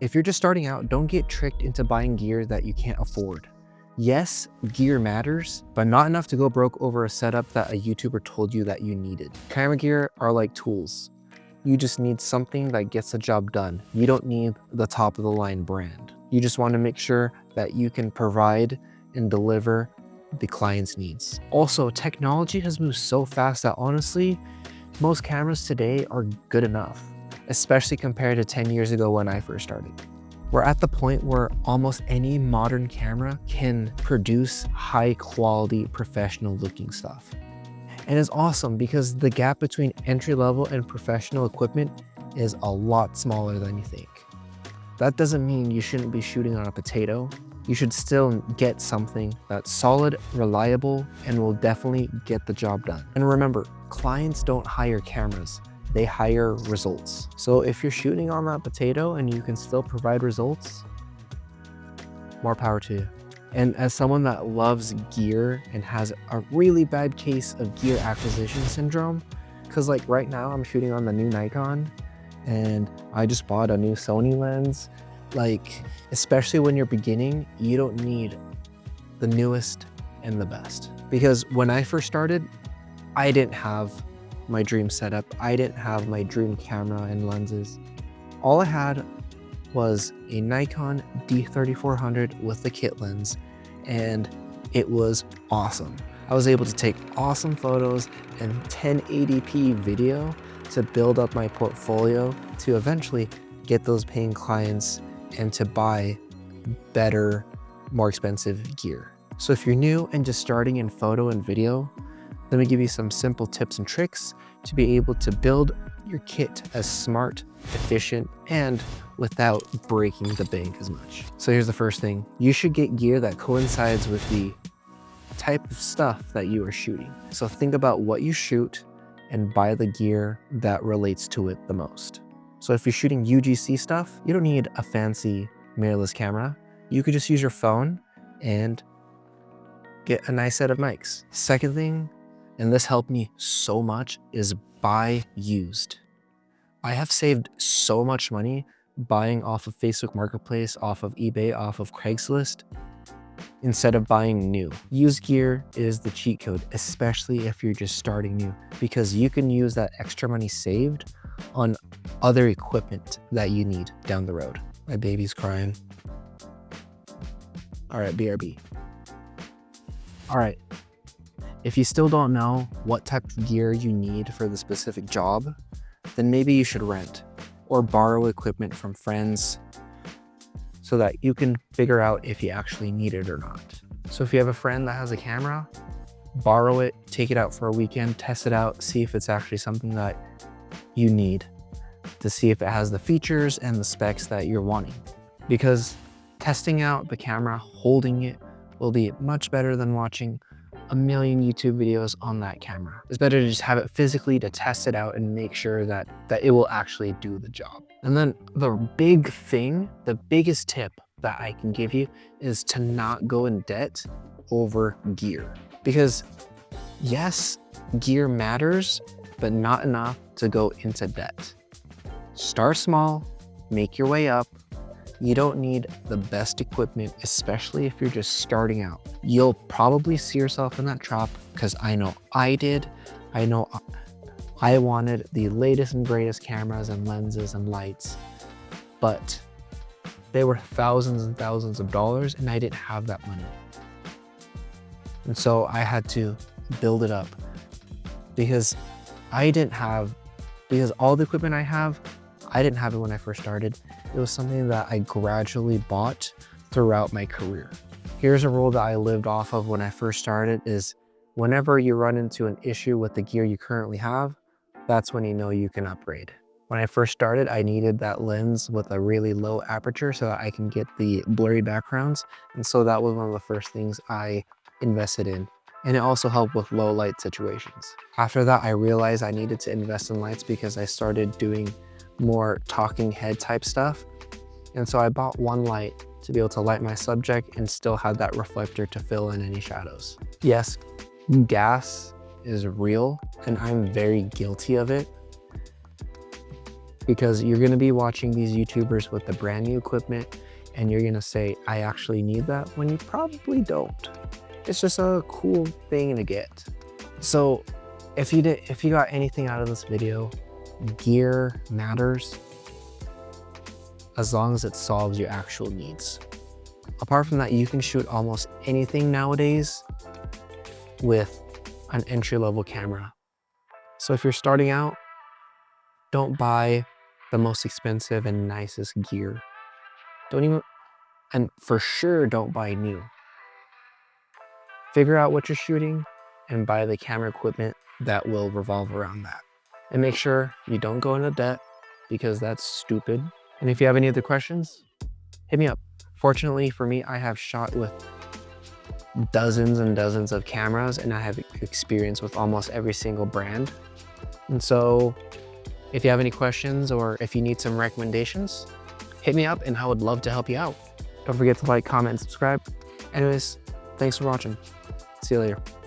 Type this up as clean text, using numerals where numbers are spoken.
If you're just starting out, don't get tricked into buying gear that you can't afford. Yes, gear matters, but not enough to go broke over a setup that a YouTuber told you that you needed. Camera gear are like tools. You just need something that gets the job done. You don't need the top of the line brand. You just want to make sure that you can provide and deliver the client's needs. Also, technology has moved so fast that honestly, most cameras today are good enough, especially compared to 10 years ago when I first started. We're at the point where almost any modern camera can produce high quality, professional looking stuff. And it's awesome because the gap between entry level and professional equipment is a lot smaller than you think. That doesn't mean you shouldn't be shooting on a potato. You should still get something that's solid, reliable, and will definitely get the job done. And remember, clients don't hire cameras, they hire results. So if you're shooting on that potato and you can still provide results, more power to you. And as someone that loves gear and has a really bad case of gear acquisition syndrome, because like right now I'm shooting on the new Nikon and I just bought a new Sony lens. Like, especially when you're beginning, you don't need the newest and the best. Because when I first started, I didn't have my dream setup. I didn't have my dream camera and lenses. All I had was a Nikon D3400 with the kit lens, and it was awesome. I was able to take awesome photos and 1080p video to build up my portfolio to eventually get those paying clients and to buy better, more expensive gear. So if you're new and just starting in photo and video, let me give you some simple tips and tricks to be able to build your kit as smart, efficient, and without breaking the bank as much. So here's the first thing. You should get gear that coincides with the type of stuff that you are shooting. So think about what you shoot and buy the gear that relates to it the most. So if you're shooting UGC stuff, you don't need a fancy mirrorless camera. You could just use your phone and get a nice set of mics. Second thing, and this helped me so much, is buy used. I have saved so much money buying off of Facebook Marketplace, off of eBay, off of Craigslist, instead of buying new. Used gear is the cheat code, especially if you're just starting new, because you can use that extra money saved on other equipment that you need down the road. My baby's crying. All right, BRB. All right. If you still don't know what type of gear you need for the specific job, then maybe you should rent or borrow equipment from friends so that you can figure out if you actually need it or not. So if you have a friend that has a camera, borrow it, take it out for a weekend, test it out, see if it's actually something that you need, to see if it has the features and the specs that you're wanting. Because testing out the camera, holding it, will be much better than watching a million YouTube videos on that camera. It's better to just have it physically to test it out and make sure that it will actually do the job. And then the big thing, the biggest tip that I can give you is to not go in debt over gear. Because yes, gear matters, but not enough to go into debt. Start small, make your way up. You don't need the best equipment, especially if you're just starting out. You'll probably see yourself in that trap, because I know I did. I know I wanted the latest and greatest cameras and lenses and lights, but they were thousands and thousands of dollars and I didn't have that money. And so I had to build it up because all the equipment I didn't have it when I first started. It was something that I gradually bought throughout my career. Here's a rule that I lived off of when I first started is whenever you run into an issue with the gear you currently have, that's when you know you can upgrade. When I first started, I needed that lens with a really low aperture so that I can get the blurry backgrounds. And so that was one of the first things I invested in. And it also helped with low light situations. After that, I realized I needed to invest in lights because I started doing more talking head type stuff. And so I bought one light to be able to light my subject and still have that reflector to fill in any shadows. Yes, gas is real and I'm very guilty of it. because you're going to be watching these YouTubers with the brand new equipment and you're going to say, I actually need that, when you probably don't. It's just a cool thing to get. So if you got anything out of this video, gear matters as long as it solves your actual needs. Apart from that, you can shoot almost anything nowadays with an entry-level camera. So if you're starting out, don't buy the most expensive and nicest gear. And for sure, don't buy new. Figure out what you're shooting and buy the camera equipment that will revolve around that. And make sure you don't go into debt, because that's stupid. And if you have any other questions, hit me up. Fortunately for me, I have shot with dozens and dozens of cameras, and I have experience with almost every single brand. And so if you have any questions or if you need some recommendations, hit me up and I would love to help you out. Don't forget to like, comment, and subscribe. Anyways, thanks for watching. See you later.